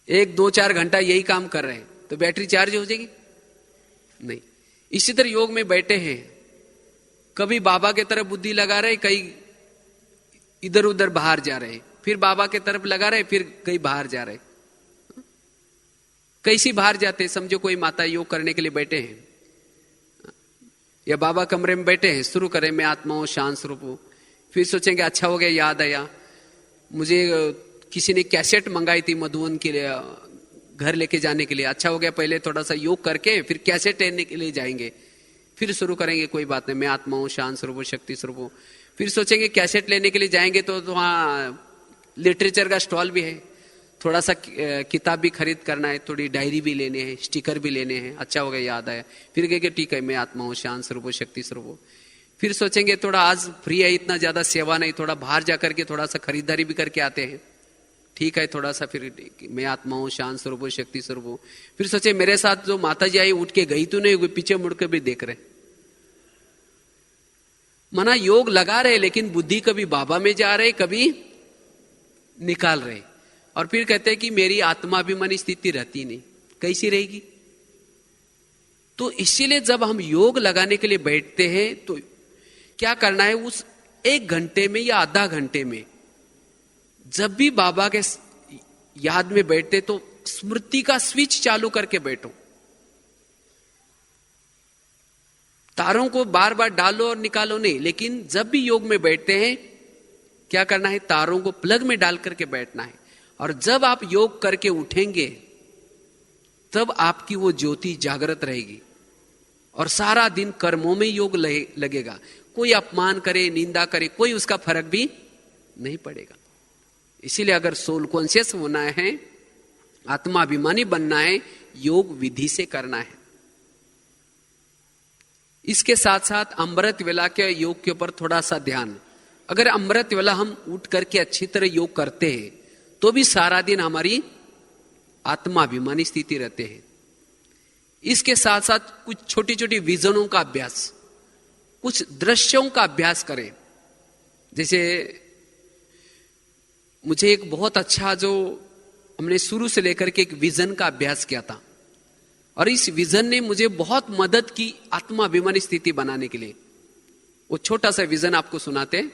1-2-4 घंटा यही काम कर रहे हैं, तो बैटरी चार्ज हो जाएगी? नहीं। इसी तरह योग में बैठे हैं, कभी बाबा की तरफ बुद्धि लगा रहे, कहीं इधर उधर बाहर जा रहे, फिर बाबा की तरफ लगा रहे, फिर कहीं बाहर जा रहे। कैसी बाहर जाते? समझो कोई माता योग करने के लिए बैठे हैं या बाबा कमरे में बैठे हैं, शुरू करें मैं आत्मा हूं, शांत स्वरूप हूं, फिर सोचेंगे अच्छा हो गया, याद आया मुझे किसी ने कैसेट मंगाई थी मधुबन के लिए घर लेके जाने के लिए, अच्छा हो गया पहले थोड़ा सा योग करके फिर कैसेट लेने के लिए जाएंगे, फिर शुरू करेंगे कोई बात नहीं मैं आत्मा हूं, शांत स्वरूप, शक्ति स्वरूप। फिर सोचेंगे कैसेट लेने के लिए जाएंगे तो वहां लिटरेचर का स्टॉल भी है, थोड़ा सा किताब भी खरीद करना है, थोड़ी डायरी भी लेने हैं, स्टिकर भी लेने हैं, अच्छा हो गया याद आया, फिर कहेंगे ठीक है मैं आत्मा हूं, शांत स्वरूप, शक्ति स्वरूप। फिर सोचेंगे थोड़ा आज फ्री है, इतना ज्यादा सेवा नहीं, थोड़ा बाहर जाकर के थोड़ा सा खरीदारी भी करके आते हैं, ठीक है थोड़ा सा, फिर मैं आत्मा हूं, शांत स्वरूप, शक्ति स्वरूप। फिर सोचे मेरे साथ जो माता जी आई उठ के गई तो नहीं, पीछे मुड़कर भी देख रहे, मना योग लगा रहे, लेकिन बुद्धि कभी बाबा में जा रहे, कभी निकाल रहे, और फिर कहते हैं कि मेरी आत्माभिमानी स्थिति रहती नहीं, कैसी रहेगी? तो इसीलिए जब हम योग लगाने के लिए बैठते हैं तो क्या करना है? उस 1 घंटे में या आधा घंटे में जब भी बाबा के याद में बैठते तो स्मृति का स्विच चालू करके बैठो। तारों को बार बार डालो और निकालो नहीं, लेकिन जब भी योग में बैठते हैं क्या करना है? तारों को प्लग में डाल करके बैठना है, और जब आप योग करके उठेंगे तब आपकी वो ज्योति जागृत रहेगी और सारा दिन कर्मों में योग लगेगा। कोई अपमान करे, निंदा करे, कोई उसका फर्क भी नहीं पड़ेगा। इसीलिए अगर सोल कॉन्शियस होना है, आत्माभिमानी बनना है, योग विधि से करना है। इसके साथ साथ अमृत वेला के योग के ऊपर थोड़ा सा ध्यान। अगर अमृत वेला हम उठ करके अच्छी तरह योग करते हैं तो भी सारा दिन हमारी आत्माभिमानी स्थिति रहते हैं। इसके साथ साथ कुछ छोटी छोटी विजनों का अभ्यास, कुछ दृश्यों का अभ्यास करें। जैसे मुझे एक बहुत अच्छा जो हमने शुरू से लेकर के एक विजन का अभ्यास किया था, और इस विजन ने मुझे बहुत मदद की आत्माभिमानी स्थिति बनाने के लिए। वो छोटा सा विजन आपको सुनाते हैं।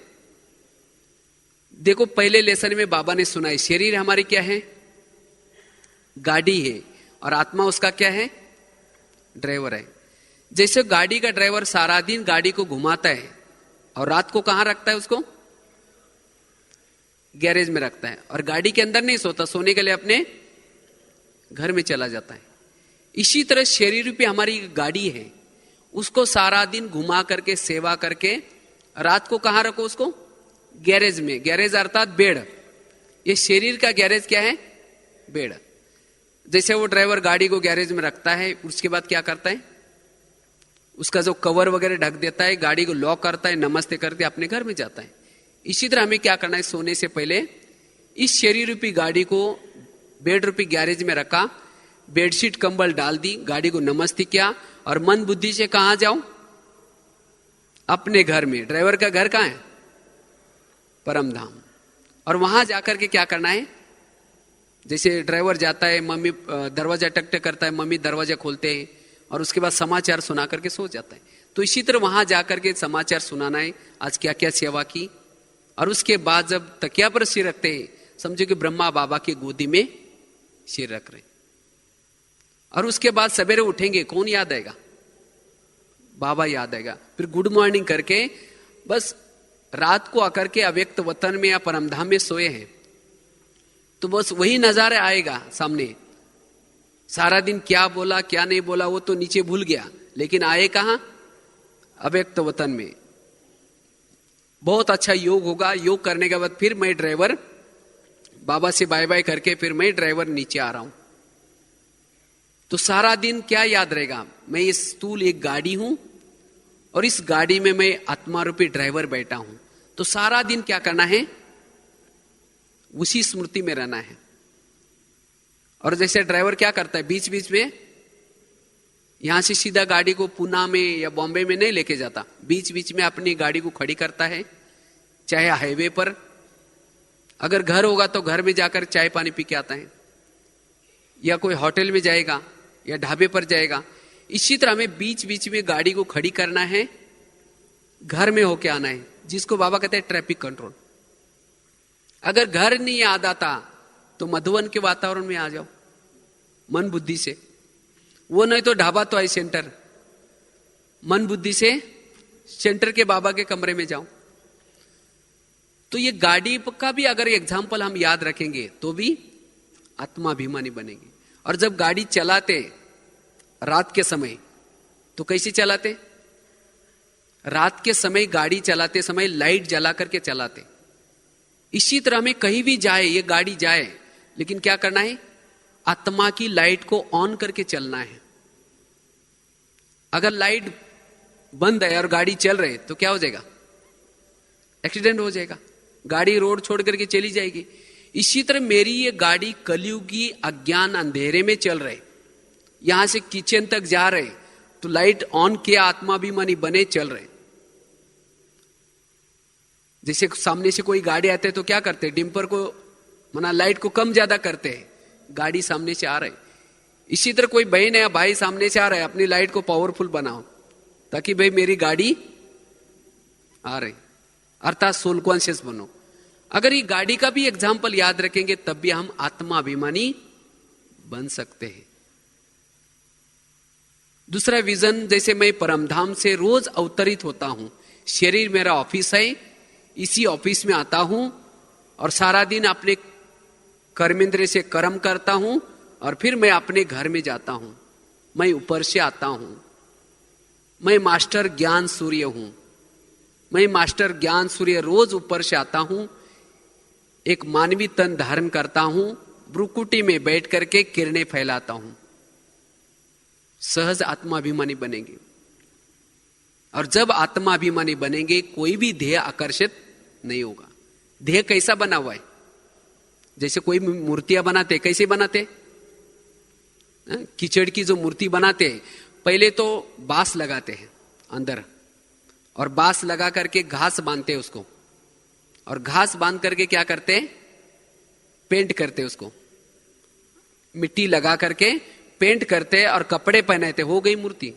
देखो पहले लेसन में बाबा ने सुना है, शरीर हमारी क्या है? गाड़ी है, और आत्मा उसका क्या है? ड्राइवर है। जैसे गाड़ी का ड्राइवर सारा दिन गाड़ी को घुमाता है और रात को कहां रखता है? उसको गैरेज में रखता है, और गाड़ी के अंदर नहीं सोता, सोने के लिए अपने घर में चला जाता है। इसी तरह शरीर रूपी हमारी गाड़ी है, उसको सारा दिन घुमा करके सेवा करके रात को कहां रखो? उसको गैरेज में। गैरेज अर्थात बेड, ये शरीर का गैरेज क्या है? बेड। जैसे वो ड्राइवर गाड़ी को गैरेज में रखता है, उसके बाद क्या करता है, उसका जो कवर वगैरह ढक देता है, गाड़ी को लॉक करता है, नमस्ते करके अपने घर में जाता है। इसी तरह हमें क्या करना है, सोने से पहले इस शरीर रूपी गाड़ी को बेड रूपी गैरेज में रखा, बेडशीट कंबल डाल दी, गाड़ी को नमस्ते किया और मन बुद्धि से कहां जाऊं? अपने घर में। ड्राइवर का घर कहां है? परम धाम। और वहां जाकर के क्या करना है, जैसे ड्राइवर जाता है, मम्मी दरवाजा टक टक करता है, मम्मी दरवाजा खोलते हैं और उसके बाद समाचार सुना करके सो जाता है। तो इसी तरह वहां जाकर के समाचार सुनाना है, आज क्या क्या सेवा की। और उसके बाद जब तकिया पर सिर रखते हैं, समझो कि ब्रह्मा बाबा की गोदी में सिर रख रहे। और उसके बाद सवेरे उठेंगे, कौन याद आएगा? बाबा याद आएगा। फिर गुड मॉर्निंग करके बस रात को आकर के अव्यक्त वतन में या परमधाम में सोए हैं, तो बस वही नजारा आएगा सामने। सारा दिन क्या बोला क्या नहीं बोला वो तो नीचे भूल गया, लेकिन आए कहां? अव्यक्त वतन में। बहुत अच्छा योग होगा। योग करने के बाद फिर मैं ड्राइवर, बाबा से बाय बाय करके फिर मैं ड्राइवर नीचे आ रहा हूं। तो सारा दिन क्या याद रहेगा? मैं इस स्थूल एक गाड़ी हूं और इस गाड़ी में मैं आत्मा रूपी ड्राइवर बैठा हूं। तो सारा दिन क्या करना है? उसी स्मृति में रहना है। और जैसे ड्राइवर क्या करता है, बीच बीच में यहां से सीधा गाड़ी को पुणे में या बॉम्बे में नहीं लेके जाता, बीच बीच में अपनी गाड़ी को खड़ी करता है, चाहे हाईवे पर, अगर घर होगा तो घर में जाकर चाय पानी पी के आता है, या कोई होटल में जाएगा या ढाबे पर जाएगा। इसी तरह हमें बीच बीच में गाड़ी को खड़ी करना है, घर में होके आना है, जिसको बाबा कहते हैं ट्रैफिक कंट्रोल। अगर घर नहीं याद आता तो मधुवन के वातावरण में आ जाओ मन बुद्धि से, वो नहीं तो ढाबा तो है सेंटर, मन बुद्धि से सेंटर के बाबा के कमरे में जाओ। तो ये गाड़ी का भी अगर एग्जाम्पल हम याद रखेंगे तो भी आत्माभिमानी बनेंगे। और जब गाड़ी चलाते रात के समय, तो कैसे चलाते? रात के समय गाड़ी चलाते समय लाइट जला करके चलाते। इसी तरह में कहीं भी जाए, ये गाड़ी जाए, लेकिन क्या करना है? आत्मा की लाइट को ऑन करके चलना है। अगर लाइट बंद है और गाड़ी चल रही तो क्या हो जाएगा? एक्सीडेंट हो जाएगा, गाड़ी रोड छोड़ करके चली जाएगी। इसी तरह मेरी ये गाड़ी कलयुगी अज्ञान अंधेरे में चल रहे, यहां से किचन तक जा रहे, तो लाइट ऑन किया, आत्माभिमानी बने, चल रहे। जैसे सामने से कोई गाड़ी आते तो क्या करते? डिम्पर को मना लाइट को कम ज्यादा करते हैं, गाड़ी सामने से आ रहे। इसी तरह कोई बहन या भाई सामने से आ रहा है, अपनी लाइट को पावरफुल बनाओ ताकि भाई मेरी गाड़ी आ रही, अर्थात सोल कॉन्शियस बनो। अगर ये गाड़ी का भी एग्जाम्पल याद रखेंगे तब भी हम आत्माभिमानी बन सकते हैं। दूसरा विजन, जैसे मैं परमधाम से रोज अवतरित होता हूं, शरीर मेरा ऑफिस है, इसी ऑफिस में आता हूं और सारा दिन अपने कर्मेंद्र से कर्म करता हूं और फिर मैं अपने घर में जाता हूं। मैं ऊपर से आता हूं, मैं मास्टर ज्ञान सूर्य हूं, मैं मास्टर ज्ञान सूर्य रोज ऊपर से आता हूं, एक मानवी तन धारण करता हूं, ब्रुकुटी में बैठ करके किरणें फैलाता हूं। सहज आत्माभिमानी बनेंगे। और जब आत्माभिमानी बनेंगे कोई भी ध्येय आकर्षित नहीं होगा। ध्येय कैसा बना हुआ है? जैसे कोई मूर्तियां बनाते, कैसे बनाते? कीचड़ की जो मूर्ति बनाते, पहले तो बांस लगाते हैं अंदर, और बांस लगा करके घास बांधते हैं उसको, और घास बांध करके क्या करते हैं? पेंट करते उसको, मिट्टी लगा करके पेंट करते और कपड़े पहनाते, हो गई मूर्ति।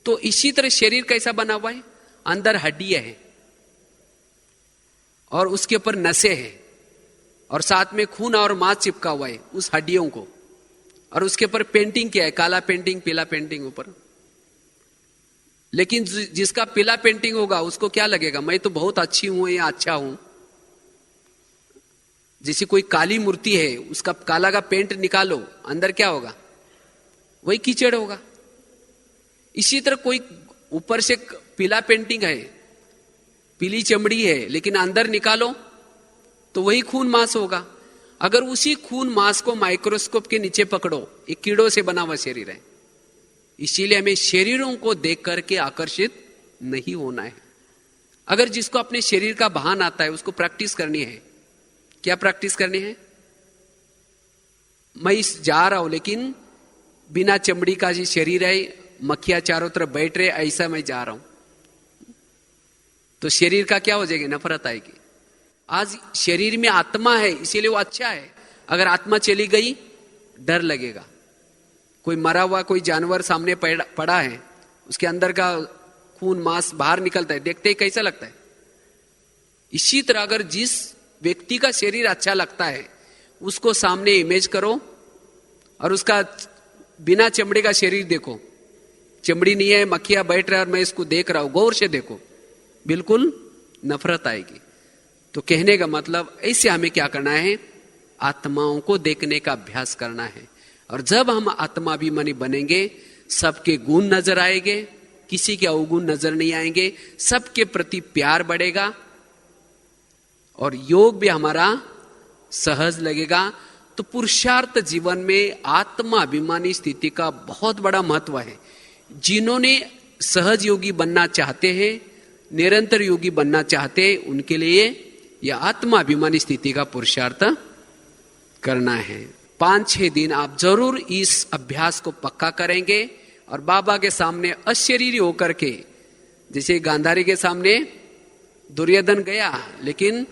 तो इसी तरह शरीर कैसा बना हुआ है? अंदर हड्डियां हैं और उसके ऊपर नसें हैं और साथ में खून और मांस चिपका हुआ है उस हड्डियों को, और उसके ऊपर पेंटिंग किया है, काला पेंटिंग, पीला पेंटिंग ऊपर। लेकिन जिसका पीला पेंटिंग होगा उसको क्या लगेगा? मैं तो बहुत अच्छी हूं या अच्छा हूं। जैसे कोई काली मूर्ति है, उसका काला का पेंट निकालो, अंदर क्या होगा? वही कीचड़ होगा। इसी तरह कोई ऊपर से पीला पेंटिंग है, पीली चमड़ी है, लेकिन अंदर निकालो तो वही खून मांस होगा। अगर उसी खून मांस को माइक्रोस्कोप के नीचे पकड़ो, एक कीड़ों से बना हुआ शरीर है। इसीलिए हमें शरीरों को देख करके आकर्षित नहीं होना है। अगर जिसको अपने शरीर का भान आता है उसको प्रैक्टिस करनी है। क्या प्रैक्टिस करनी है? मैं जा रहा हूं लेकिन बिना चमड़ी का जी शरीर है, मक्खियां चारों तरफ बैठ रहे, ऐसा मैं जा रहा हूं, तो शरीर का क्या हो जाएगी? नफरत आएगी। आज शरीर में आत्मा है इसीलिए वो अच्छा है। अगर आत्मा चली गई डर लगेगा। कोई मरा हुआ कोई जानवर सामने पड़ा है, उसके अंदर का खून मांस बाहर निकलता है, देखते ही कैसा लगता है? इसी तरह अगर जिस व्यक्ति का शरीर अच्छा लगता है उसको सामने इमेज करो और उसका बिना चमड़ी का शरीर देखो, चमड़ी नहीं है, मक्खियां बैठ रहा है और मैं इसको देख रहा हूं, गौर से देखो, बिल्कुल नफरत आएगी। तो कहने का मतलब ऐसे हमें क्या करना है? आत्माओं को देखने का अभ्यास करना है। और जब हम आत्माभिमानी बनेंगे सबके गुण नजर आएंगे, किसी के अवगुण नजर नहीं आएंगे, सबके प्रति प्यार बढ़ेगा और योग भी हमारा सहज लगेगा। तो पुरुषार्थ जीवन में आत्माभिमानी स्थिति का बहुत बड़ा महत्व है। जिन्होंने सहज योगी बनना चाहते हैं, निरंतर योगी बनना चाहते हैं, उनके लिए यह आत्माभिमानी स्थिति का पुरुषार्थ करना है। 5-6 दिन आप जरूर इस अभ्यास को पक्का करेंगे और बाबा के सामने अशरीरी होकर के, जैसे गांधारी के सामने दुर्योधन गया लेकिन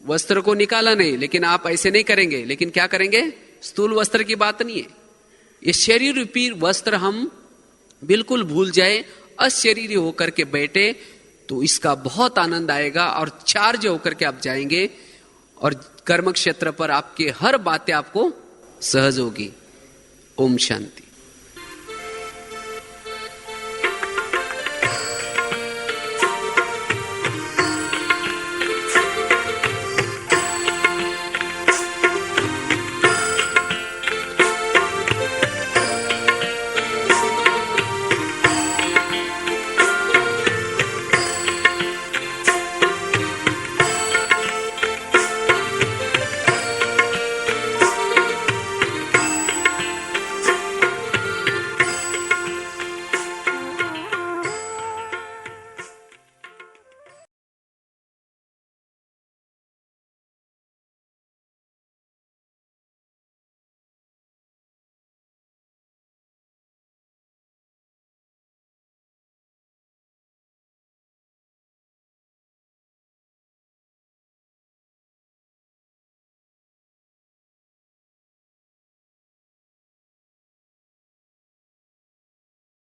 वस्त्र को निकाला नहीं, लेकिन आप ऐसे नहीं करेंगे। लेकिन क्या करेंगे? स्थूल वस्त्र की बात नहीं है, ये शरीर रूपी वस्त्र हम बिल्कुल भूल जाए, अशरीरी होकर के बैठे तो इसका बहुत आनंद आएगा और चार्ज होकर के आप जाएंगे और कर्म क्षेत्र पर आपके हर बातें आपको सहज होगी। ओम शांति।